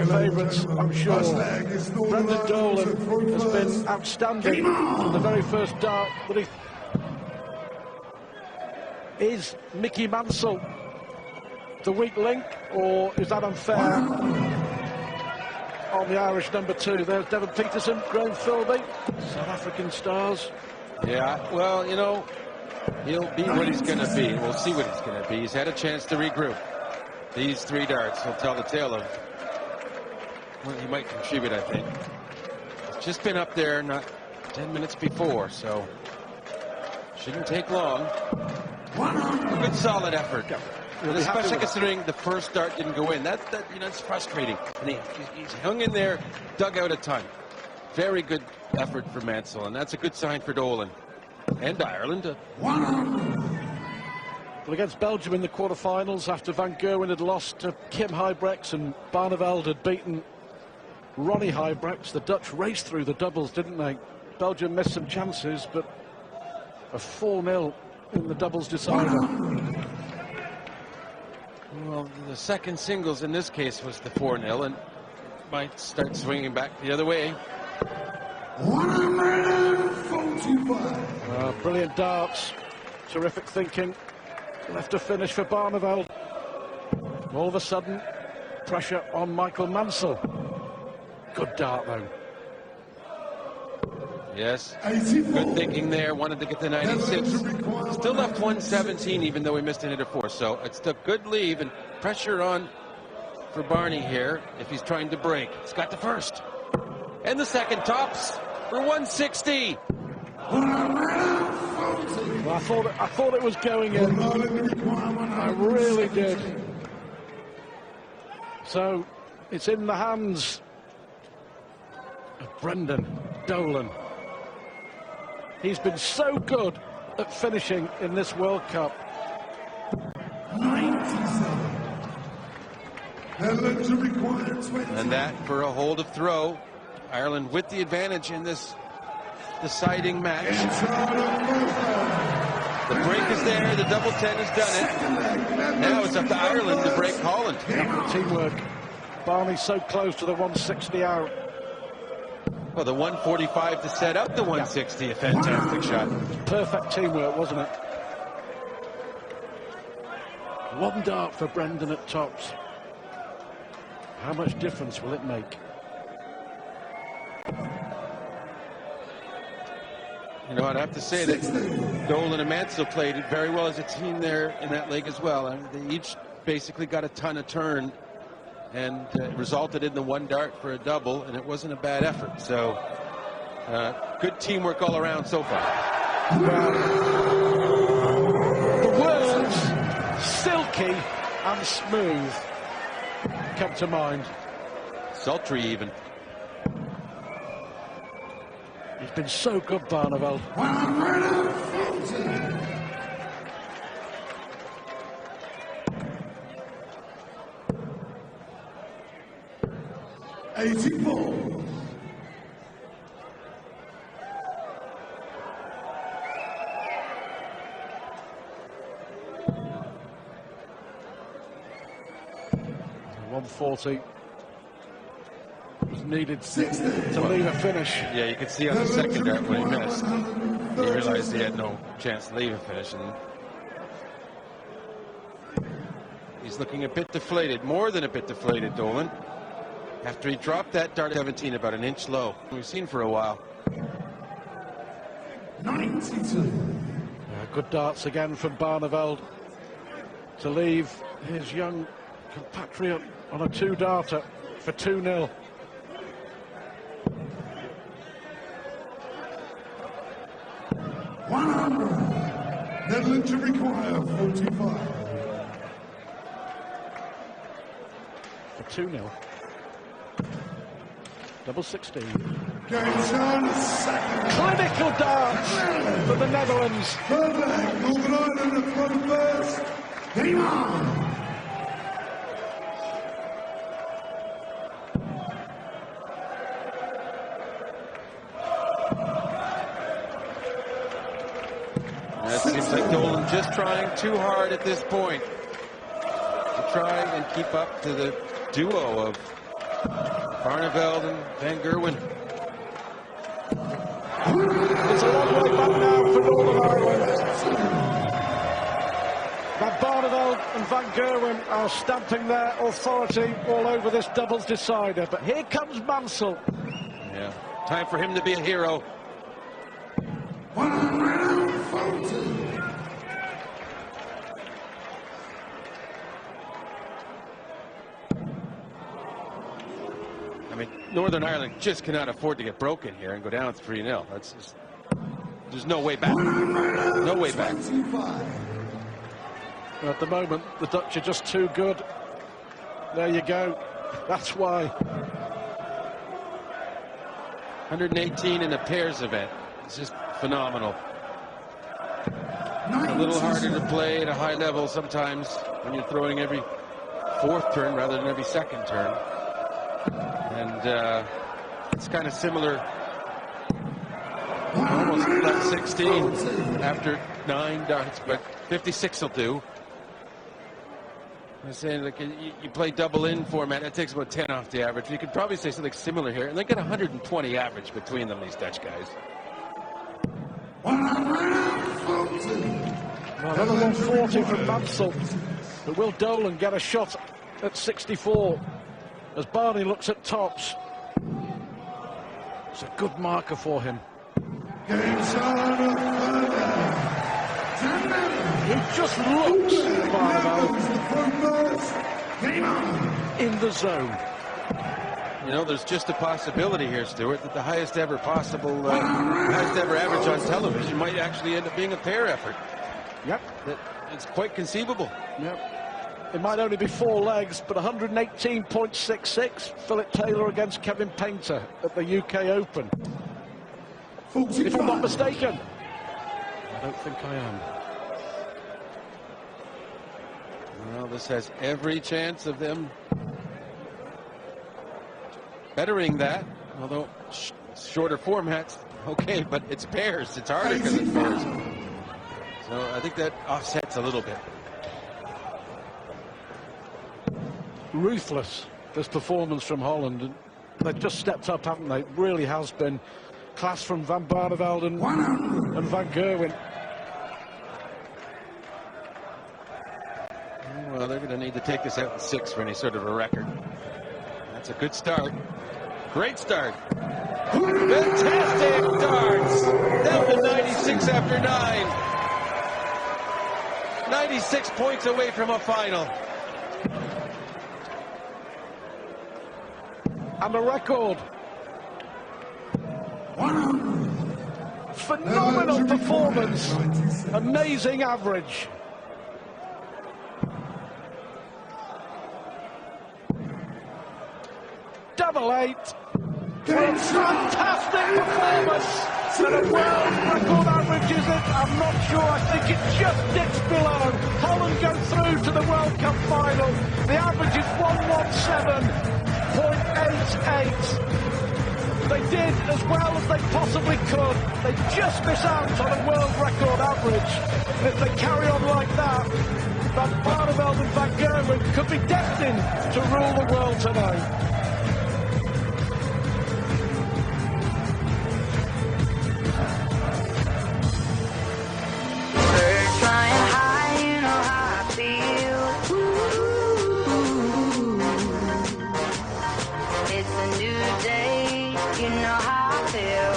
favourites, I'm sure. Brendan Dolan has been outstanding from the very first dart that he... Is Mickey Mansell the weak link, or is that unfair on the Irish number 2? There's Devon Peterson, Graham Philby, South African stars. Yeah, well, you know, he'll be what he's going to be. We'll see what he's going to be. He's had a chance to regroup. These 3 darts will tell the tale of what he might contribute, I think. He's just been up there not 10 minutes before, so shouldn't take long. A good solid effort. Especially considering the first dart didn't go in. That you know, it's frustrating. And he's hung in there, dug out a ton. Very good effort for Mansell, and that's a good sign for Dolan and Ireland. Well, against Belgium in the quarterfinals, after Van Gerwen had lost to Kim Huybrechts and Barneveld had beaten Ronnie Huybrechts, the Dutch raced through the doubles, didn't they? Belgium missed some chances, but a 4-0 in the doubles decider. Well, the second singles in this case was the 4-0 and might start swinging back the other way. 145. Brilliant darts, terrific thinking. Left a finish for Barneveld. All of a sudden, pressure on Michael Mansell. Good dart, though. Yes, good thinking there. Wanted to get the 96. Still left 117, even though we missed an hitter 4. So it's a good leave and pressure on for Barney here if he's trying to break. He's got the first. And the second tops for 160. Well, I thought it was going in. I really did. So it's in the hands of Brendan Dolan. He's been so good at finishing in this World Cup. 97. And that for a hold of throw. Ireland with the advantage in this deciding match. The break is there. The double 10 has done it. Now it's up to Ireland to break Holland. Teamwork. Barney so close to the 160 out. Well, the 145 to set up the 160, a fantastic shot. Perfect teamwork, wasn't it? One dart for Brendan at tops. How much difference will it make? You know, I'd have to say that Dolan and Mansell played it very well as a team there in that leg as well. I mean, they each basically got a ton of turn, and it resulted in the 1 dart for a double, and it wasn't a bad effort. So, good teamwork all around so far. The words silky and smooth come to mind. Sultry even. He's been so good, Barneveld. 84. .140 was needed to leave a finish. Yeah, you could see on the second dart when he missed, he realized he had no chance to leave a finish, and he's looking a bit deflated, more than a bit deflated, Dolan, after he dropped that dart at 17 about an inch low. We've seen for a while. 92. Good darts again from Barneveld to leave his young compatriot on a 2-darter for 2-0. Netherlands to require 45. For 2-0. Double 16. Clinical darts for the Netherlands. Perfect. Northern Ireland at front first. Game on. It seems like Dolan just trying too hard at this point to try and keep up to the duo of Barneveld and Van Gerwen. It's a long way back now for Northern Ireland. Now Barneveld and Van Gerwen are stamping their authority all over this doubles decider. But here comes Mansell. Yeah, time for him to be a hero. I mean, Northern Ireland just cannot afford to get broken here and go down 3-0. That's just, there's no way back. No way back. At the moment, the Dutch are just too good. There you go. That's why. 118 in a pairs event. It's just phenomenal. A little harder to play at a high level sometimes when you're throwing every fourth turn rather than every second turn. And it's kind of similar. Almost left 16 after 9 darts, but 56 will do. I'm saying, like, you play double in format, that takes about 10 off the average. You could probably say something similar here, and they get 120 average between them, these Dutch guys. Well, another 140 from Mansell. But will Dolan get a shot at 64 as Barney looks at tops? It's a good marker for him. He just looks in the zone. You know, there's just a possibility here, Stuart, that the highest ever possible, highest ever average on television might actually end up being a pair effort. Yep. It's quite conceivable. Yep. It might only be 4 legs, but 118.66. Philip Taylor against Kevin Painter at the UK Open. If I'm not mistaken. I don't think I am. Well, this has every chance of them bettering that, although shorter formats, okay, but it's pairs. It's harder because it's pairs. So I think that offsets a little bit. Ruthless, this performance from Holland. They've just stepped up, haven't they? It really has been class from Van Barneveld and Van Gerwen. Well, they're going to need to take this out in 6 for any sort of a record. That's a good start. Great start. Fantastic darts. Down to 96 after 9. 96 points away from a final. And a record. Phenomenal performance. Amazing average. Double 8. Fantastic performance. And a world record average, is it? I'm not sure. I think it just dips below. Holland go through to the World Cup final. The average is 117.88. They did as well as they possibly could. They just miss out on a world record average. And if they carry on like that, Van Barneveld and Van Gerwen could be destined to rule the world tonight. Flying high, you know how I feel. Ooh. It's a new day, you know how I feel.